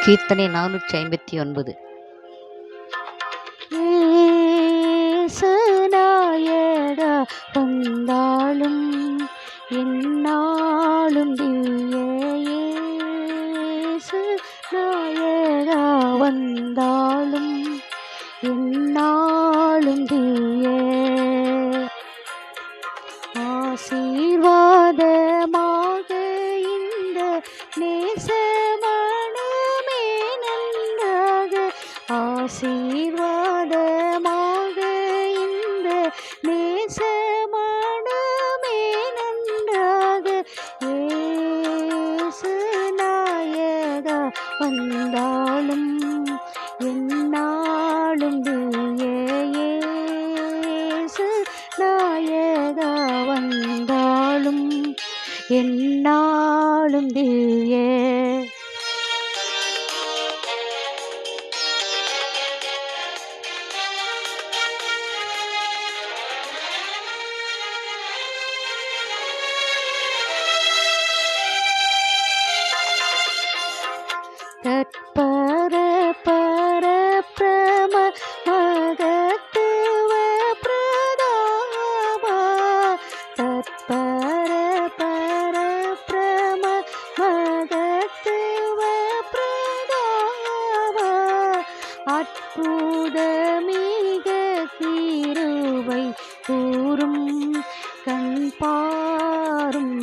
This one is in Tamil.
கீர்த்தனை 459. ஏசுநாயகா வந்தாலும் என்னாலும் ஏசுநாயகா வந்தாலும் என்னாலும் ஆசீர்வாதமாக இந்த நேசமனமே நன்றாக ஆசீர்வாதமாக இந்த நேசமனமே நன்றாக ஏசுநாயகா வந்தாலும் என்னாலும் ஏசுநாயகா வந்தாலும் என்னாலும் தற்பர பரபிரம மகத்துவ பிரதாபா தற்பர பரபிரம மகத்துவ பிரதாபா அற்புதமிக கிருபை கூறும் கண் பாரும்